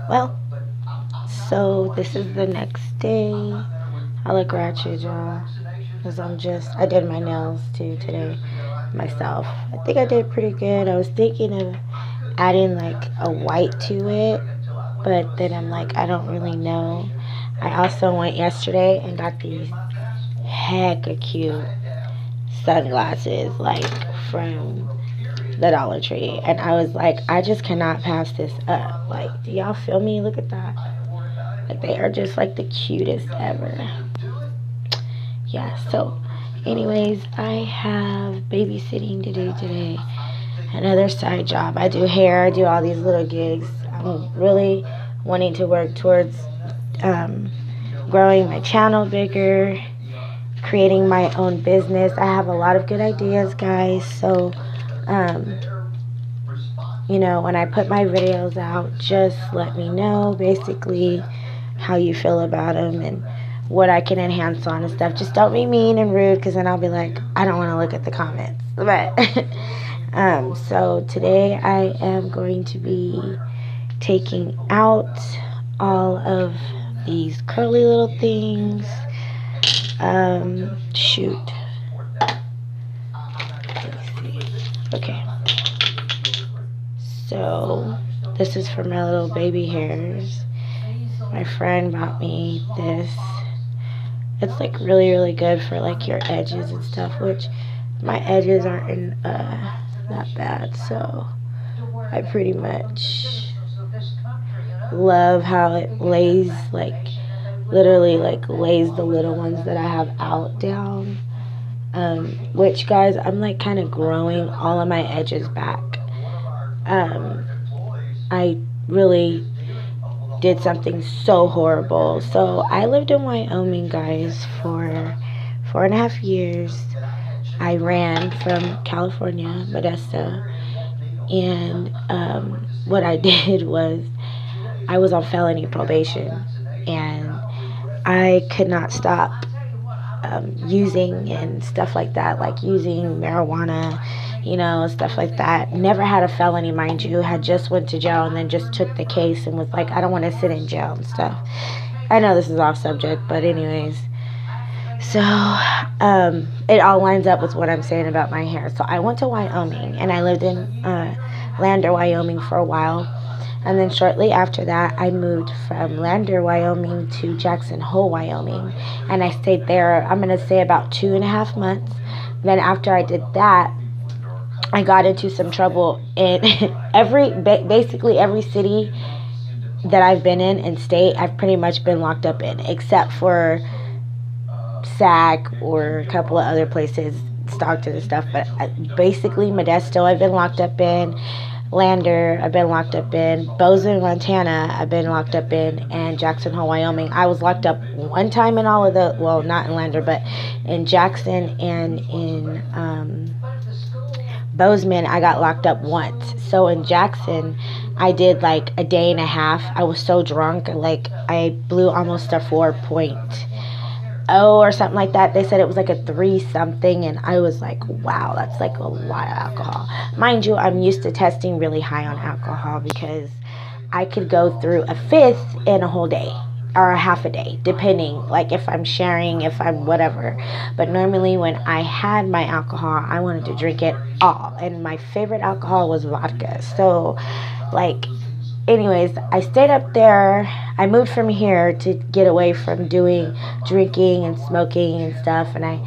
Well, so this is the next day. I look ratchet, y'all. Because I did my nails too today myself. I think I did pretty good. I was thinking of adding like a white to it, but then I'm like, I don't really know. I also went yesterday and got these hecka cute sunglasses, like from the Dollar Tree. And I was like, I just cannot pass this up. Like, do y'all feel me? Look at that. Like, they are just like the cutest ever. Yeah, so, anyways, I have babysitting to do today. Another side job. I do hair, I do all these little gigs. I'm really wanting to work towards um, growing my channel bigger, creating my own business. I have a lot of good ideas, guys. So, um, when I put my videos out, just let me know basically how you feel about them and what I can enhance on and stuff. Just don't be mean and rude because then I'll be like, I don't want to look at the comments. But, so today I am going to be taking out all of these curly little things. Shoot. Let's see. Okay. So, this is for my little baby hairs. My friend bought me this. It's like really, really good for like your edges and stuff, which my edges aren't that bad. So, I pretty much love how it lays, like literally like lays the little ones that I have out down. Which, guys, I'm like kind of growing all of my edges back. I really did something so horrible. So I lived in Wyoming, guys, for 4.5 years. I ran from California, Modesto, and what I did was I was on felony probation, and I could not stop using and stuff like that, like using marijuana, stuff like that. Never had a felony, mind you. Had just went to jail and then just took the case and was like, I don't want to sit in jail and stuff. I know this is off subject, but anyways. So, it all lines up with what I'm saying about my hair. So I went to Wyoming and I lived in Lander, Wyoming for a while. And then shortly after that, I moved from Lander, Wyoming to Jackson Hole, Wyoming. And I stayed there, I'm going to say about 2.5 months. Then after I did that, I got into some trouble in basically every city that I've been in and state. I've pretty much been locked up in, except for Sac or a couple of other places, Stockton and stuff. But basically, Modesto, I've been locked up in. Lander, I've been locked up in. Bozeman, Montana, I've been locked up in. And Jackson Hole, Wyoming. I was locked up one time in all of the, well, not in Lander, but in Jackson and in Bozeman, I got locked up once. So in Jackson, I did like a day and a half. I was so drunk, like I blew almost a 4.0 or something like that. They said it was like a 3 something, and I was like, wow, that's like a lot of alcohol. Mind you, I'm used to testing really high on alcohol because I could go through a fifth in a whole day or a half a day, depending, like if I'm sharing, if I'm whatever. But normally when I had my alcohol, I wanted to drink it all, and my favorite alcohol was vodka. So like, anyways, I stayed up there. I moved from here to get away from doing drinking and smoking and stuff. And I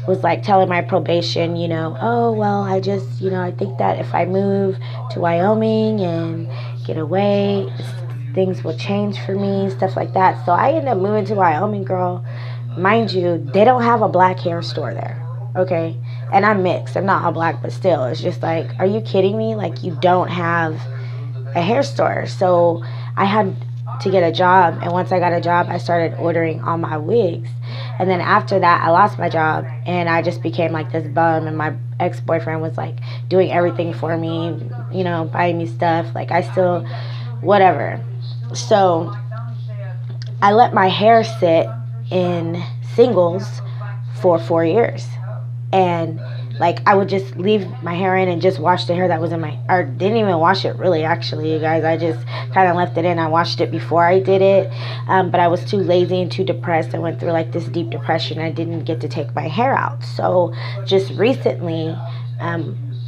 was like telling my probation, oh, well, I just, I think that if I move to Wyoming and get away, things will change for me, stuff like that. So I ended up moving to Wyoming, girl. Mind you, they don't have a black hair store there. Okay. And I'm mixed. I'm not all black, but still, it's just like, are you kidding me? Like, you don't have a hair store. So I had to get a job, and once I got a job, I started ordering all my wigs. And then after that, I lost my job, and I just became like this bum, and my ex-boyfriend was like doing everything for me, buying me stuff. Like, I still whatever. So I let my hair sit in singles for 4 years, and Like, I would just leave my hair in and just wash the hair that was in my, or didn't even wash it really, actually, you guys. I just kind of left it in. I washed it before I did it, but I was too lazy and too depressed. I went through like this deep depression. I didn't get to take my hair out. So just recently,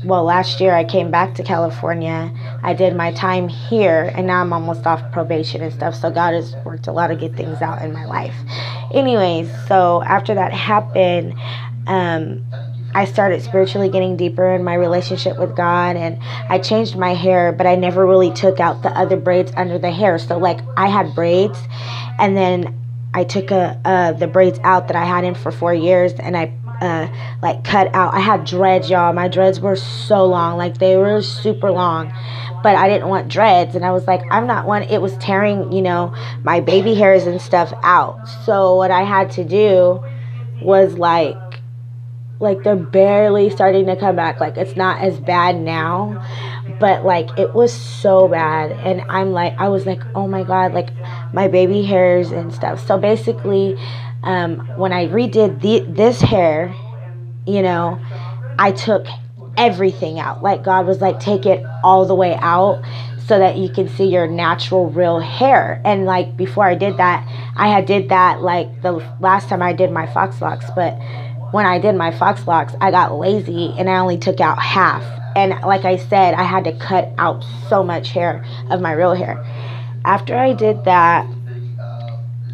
last year I came back to California. I did my time here, and now I'm almost off probation and stuff. So God has worked a lot of good things out in my life. Anyways, so after that happened, I started spiritually getting deeper in my relationship with God, and I changed my hair, but I never really took out the other braids under the hair. So like, I had braids, and then I took the braids out that I had in for 4 years, and I like cut out. I had dreads, y'all. My dreads were so long, like they were super long, but I didn't want dreads, and I was like, I'm not one. It was tearing, my baby hairs and stuff out. So what I had to do was like they're barely starting to come back. Like, it's not as bad now, but like, it was so bad. And I was like, oh my God, like my baby hairs and stuff. So basically, when I redid this hair, I took everything out. Like, God was like, take it all the way out so that you can see your natural real hair. And like, before I did that, I did that like the last time I did my Fox locks. But when I did my Fox locks, I got lazy and I only took out half. And like I said, I had to cut out so much hair of my real hair. After I did that,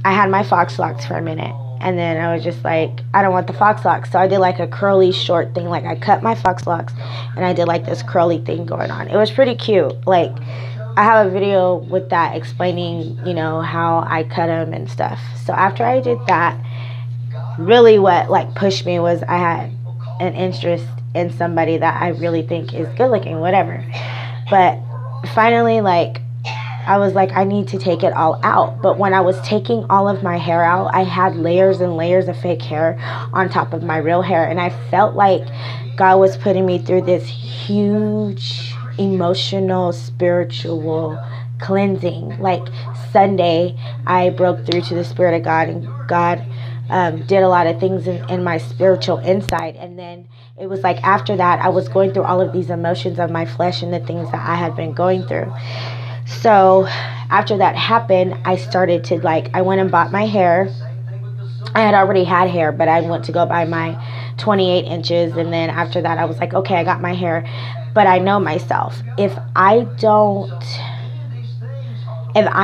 I had my Fox locks for a minute. And then I was just like, I don't want the Fox locks. So I did like a curly short thing. Like, I cut my Fox locks and I did like this curly thing going on. It was pretty cute. Like, I have a video with that explaining, how I cut them and stuff. So after I did that, really what like pushed me was I had an interest in somebody that I really think is good looking, whatever. But finally, like, I was like, I need to take it all out. But when I was taking all of my hair out, I had layers and layers of fake hair on top of my real hair. And I felt like God was putting me through this huge emotional, spiritual cleansing. Like, Sunday, I broke through to the Spirit of God, and God did a lot of things in my spiritual inside. And then it was like, after that, I was going through all of these emotions of my flesh and the things that I had been going through. So after that happened, I started to I went and bought my hair. I had already had hair, but I went to go buy my 28 inches. And then after that, I was like, okay, I got my hair. But I know myself. If I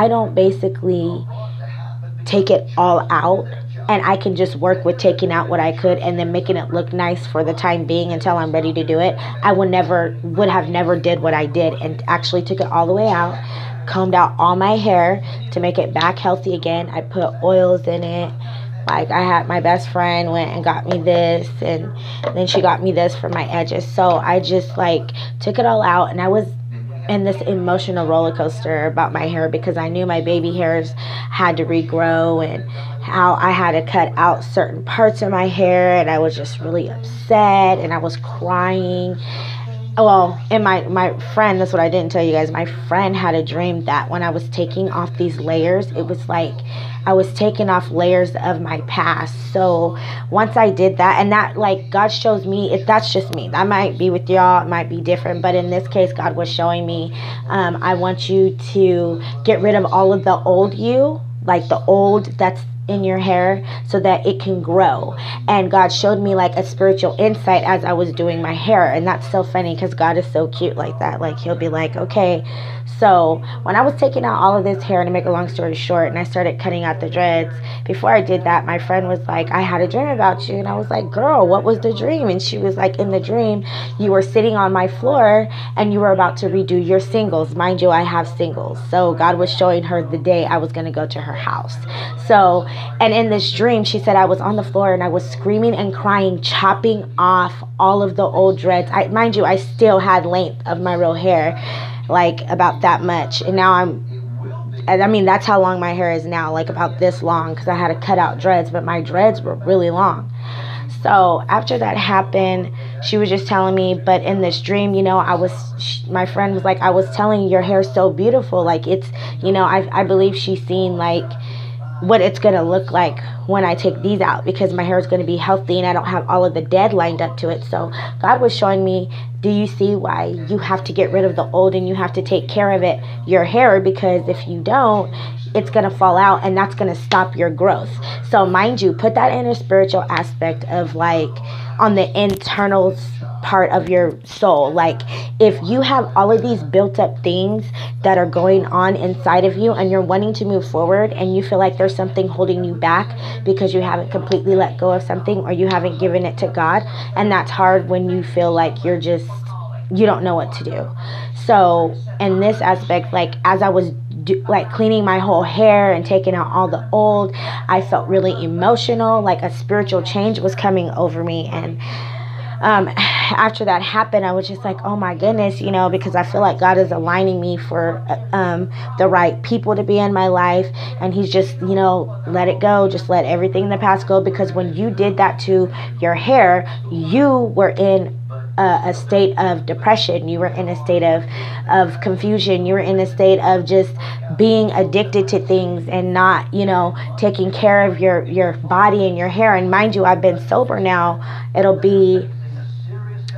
don't basically take it all out, and I can just work with taking out what I could and then making it look nice for the time being until I'm ready to do it, I would have never did what I did and actually took it all the way out, combed out all my hair to make it back healthy again. I put oils in it. Like, I had my best friend went and got me this, and then she got me this for my edges. So I just took it all out, and I was in this emotional roller coaster about my hair because I knew my baby hairs had to regrow and how I had to cut out certain parts of my hair, and I was just really upset and I was crying. Well, and my friend, that's what I didn't tell you guys, my friend had a dream that when I was taking off these layers, it was like I was taking off layers of my past. So once I did that, and that, God shows me, if that's just me, that might be with y'all, it might be different, but in this case, God was showing me, I want you to get rid of all of the old you, like the old that's in your hair, so that it can grow. And God showed me a spiritual insight as I was doing my hair. And that's so funny because God is so cute like that. He'll be like, okay. So when I was taking out all of this hair, and to make a long story short, and I started cutting out the dreads, before I did that, my friend was like, I had a dream about you. And I was like, girl, what was the dream? And she was like, in the dream, you were sitting on my floor and you were about to redo your singles. Mind you, I have singles. So God was showing her the day I was going to go to her house. So, and in this dream, she said I was on the floor and I was screaming and crying, chopping off all of the old dreads. Mind you, I still had length of my real hair, about that much. And now that's how long my hair is now, about this long, because I had to cut out dreads, but my dreads were really long. So after that happened, she was just telling me, but in this dream, my friend was like, I was telling you, your hair's so beautiful. It's, I believe she's seen what it's going to look like when I take these out, because my hair is going to be healthy and I don't have all of the dead lined up to it. So God was showing me, do you see why you have to get rid of the old and you have to take care of it, your hair? Because if you don't, it's going to fall out and that's going to stop your growth. So mind you, put that in a spiritual aspect of like on the internal part of your soul. Like if you have all of these built up things that are going on inside of you and you're wanting to move forward and you feel like there's something holding you back because you haven't completely let go of something or you haven't given it to God, and that's hard when you feel like you don't know what to do. So in this aspect, like as I was like cleaning my whole hair and taking out all the old, I felt really emotional, like a spiritual change was coming over me. And after that happened, I was just like, oh my goodness, because I feel like God is aligning me for the right people to be in my life. And he's just, let it go. Just let everything in the past go. Because when you did that to your hair, you were in a state of depression. You were in a state of confusion. You were in a state of just being addicted to things and not, taking care of your body and your hair. And mind you, I've been sober now. It'll be,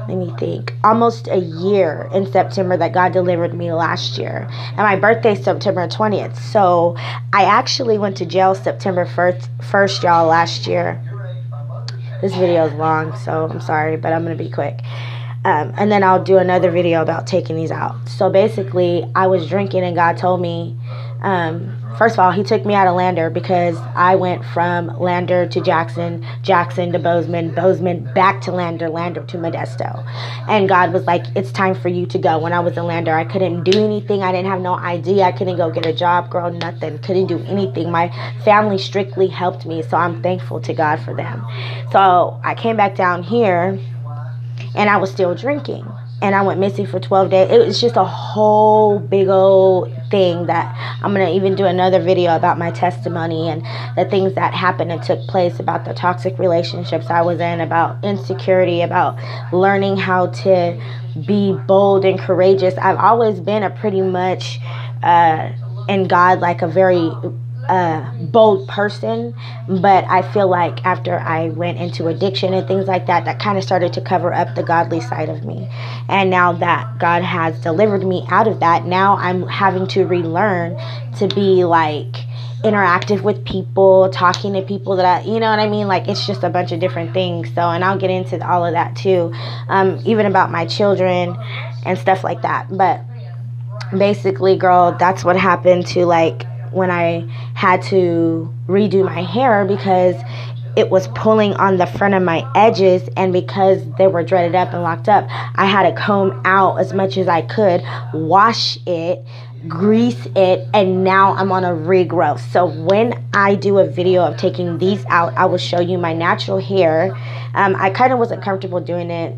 let me think, almost a year in September that God delivered me last year. And my birthday is September 20th. So I actually went to jail September 1st, y'all, last year. This video is long, so I'm sorry, but I'm going to be quick. And then I'll do another video about taking these out. So basically, I was drinking and God told me, first of all, he took me out of Lander because I went from Lander to Jackson, Jackson to Bozeman, Bozeman back to Lander, Lander to Modesto. And God was like, it's time for you to go. When I was in Lander, I couldn't do anything. I didn't have no ID. I couldn't go get a job, girl, nothing. Couldn't do anything. My family strictly helped me, so I'm thankful to God for them. So I came back down here, and I was still drinking. And I went missing for 12 days. It was just a whole big old thing that I'm going to even do another video about my testimony and the things that happened and took place, about the toxic relationships I was in, about insecurity, about learning how to be bold and courageous. I've always been a pretty much, in God, like a very bold person, but I feel like after I went into addiction and things like that, that kind of started to cover up the godly side of me. And now that God has delivered me out of that, now I'm having to relearn to be like interactive with people, talking to people that I, you know what I mean? Like it's just a bunch of different things. So, and I'll get into all of that too, even about my children and stuff like that. But basically, girl, that's what happened to like when I had to redo my hair, because it was pulling on the front of my edges, and because they were dreaded up and locked up, I had to comb out as much as I could, wash it, grease it, and now I'm on a regrowth. So when I do a video of taking these out, I will show you my natural hair. I kind of wasn't comfortable doing it,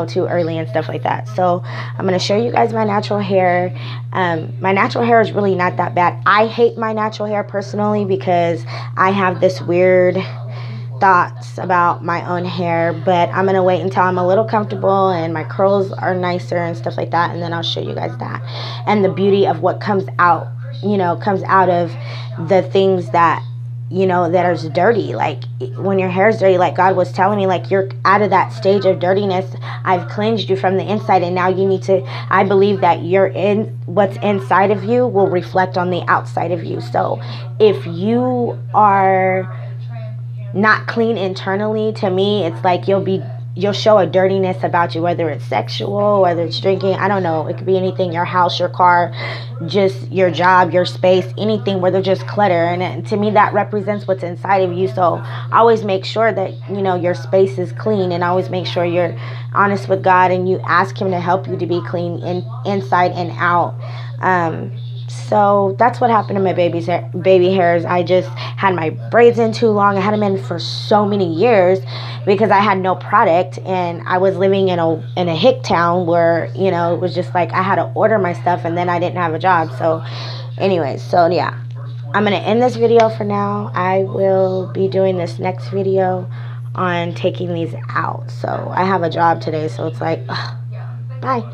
too early and stuff like that. So I'm going to show you guys my natural hair. My natural hair is really not that bad. I hate my natural hair personally because I have this weird thoughts about my own hair, but I'm going to wait until I'm a little comfortable and my curls are nicer and stuff like that, and then I'll show you guys that. And the beauty of what comes out, comes out of the things that, that are dirty. Like when your hair is dirty, like God was telling me, like you're out of that stage of dirtiness. I've cleansed you from the inside, and now you need to, I believe that what's inside of you will reflect on the outside of you. So if you are not clean internally, to me, it's like you'll show a dirtiness about you, whether it's sexual, whether it's drinking, I don't know. It could be anything, your house, your car, just your job, your space, anything where they're just clutter. And to me, that represents what's inside of you. So always make sure that, your space is clean, and always make sure you're honest with God and you ask him to help you to be clean inside and out. So that's what happened to my baby hairs. I just had my braids in too long. I had them in for so many years because I had no product, and I was living in a hick town where, it was just like I had to order my stuff, and then I didn't have a job. So anyways, so yeah, I'm going to end this video for now. I will be doing this next video on taking these out. So I have a job today, so it's like, ugh, bye.